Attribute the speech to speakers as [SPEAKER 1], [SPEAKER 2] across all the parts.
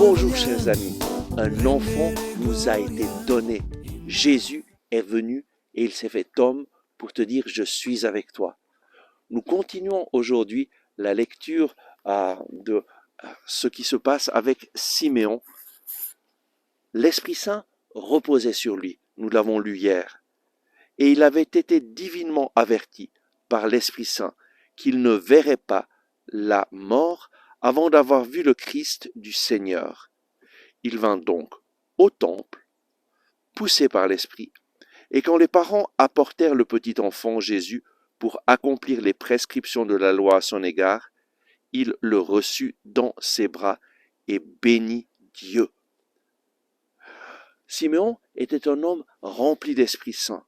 [SPEAKER 1] Bonjour chers amis, un enfant nous a été donné. Jésus est venu et il s'est fait homme pour te dire je suis avec toi. Nous continuons aujourd'hui la lecture de ce qui se passe avec Siméon. L'Esprit Saint reposait sur lui, nous l'avons lu hier, et il avait été divinement averti par l'Esprit Saint qu'il ne verrait pas la mort avant d'avoir vu le Christ du Seigneur. Il vint donc au temple, poussé par l'Esprit, et quand les parents apportèrent le petit enfant Jésus pour accomplir les prescriptions de la loi à son égard, il le reçut dans ses bras et bénit Dieu. Siméon était un homme rempli d'Esprit Saint.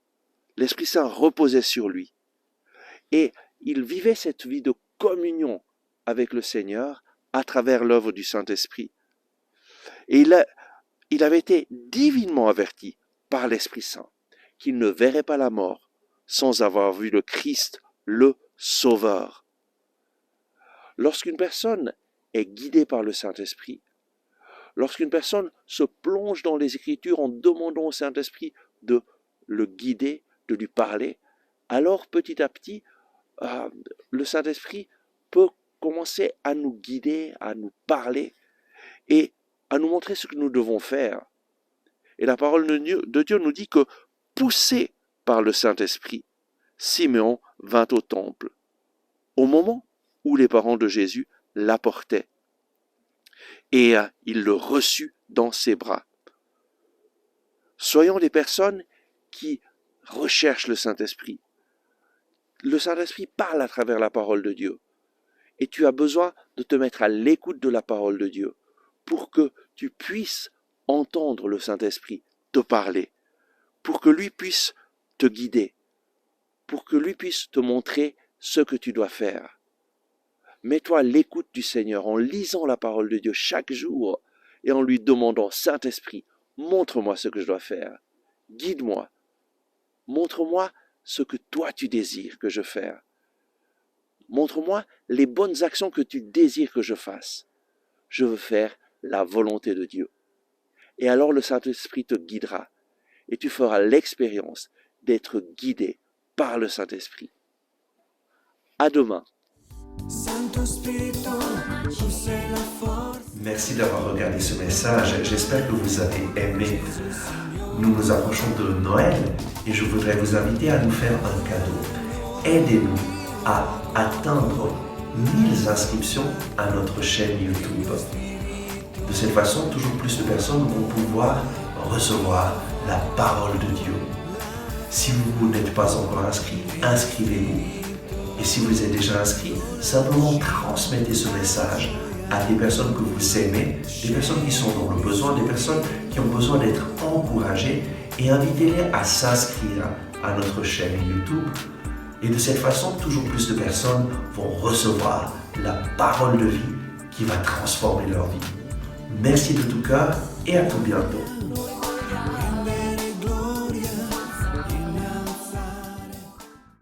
[SPEAKER 1] L'Esprit Saint reposait sur lui. Et il vivait cette vie de communion avec le Seigneur à travers l'œuvre du Saint-Esprit. Et il avait été divinement averti par l'Esprit Saint qu'il ne verrait pas la mort sans avoir vu le Christ, le Sauveur. Lorsqu'une personne est guidée par le Saint-Esprit, lorsqu'une personne se plonge dans les Écritures en demandant au Saint-Esprit de le guider, de lui parler, alors petit à petit, le Saint-Esprit peut commencer à nous guider, à nous parler et à nous montrer ce que nous devons faire. Et la parole de Dieu nous dit que, poussé par le Saint-Esprit, Siméon vint au temple, au moment où les parents de Jésus l'apportaient. Et il le reçut dans ses bras. Soyons des personnes qui recherchent le Saint-Esprit. Le Saint-Esprit parle à travers la parole de Dieu. Et tu as besoin de te mettre à l'écoute de la parole de Dieu pour que tu puisses entendre le Saint-Esprit te parler, pour que lui puisse te guider, pour que lui puisse te montrer ce que tu dois faire. Mets-toi à l'écoute du Seigneur en lisant la parole de Dieu chaque jour et en lui demandant, Saint-Esprit, montre-moi ce que je dois faire, guide-moi, montre-moi ce que toi tu désires que je fasse. Montre-moi les bonnes actions que tu désires que je fasse. Je veux faire la volonté de Dieu. Et alors le Saint-Esprit te guidera et tu feras l'expérience d'être guidé par le Saint-Esprit. À demain.
[SPEAKER 2] Merci d'avoir regardé ce message. J'espère que vous avez aimé. Nous nous approchons de Noël et je voudrais vous inviter à nous faire un cadeau. Aidez-nous à atteindre 1000 inscriptions à notre chaîne YouTube. De cette façon, toujours plus de personnes vont pouvoir recevoir la parole de Dieu. Si vous n'êtes pas encore inscrit, inscrivez-vous. Et si vous êtes déjà inscrit, simplement transmettez ce message à des personnes que vous aimez, des personnes qui sont dans le besoin, des personnes qui ont besoin d'être encouragées et invitez-les à s'inscrire à notre chaîne YouTube. Et de cette façon, toujours plus de personnes vont recevoir la parole de vie qui va transformer leur vie. Merci de tout cœur et à tout bientôt.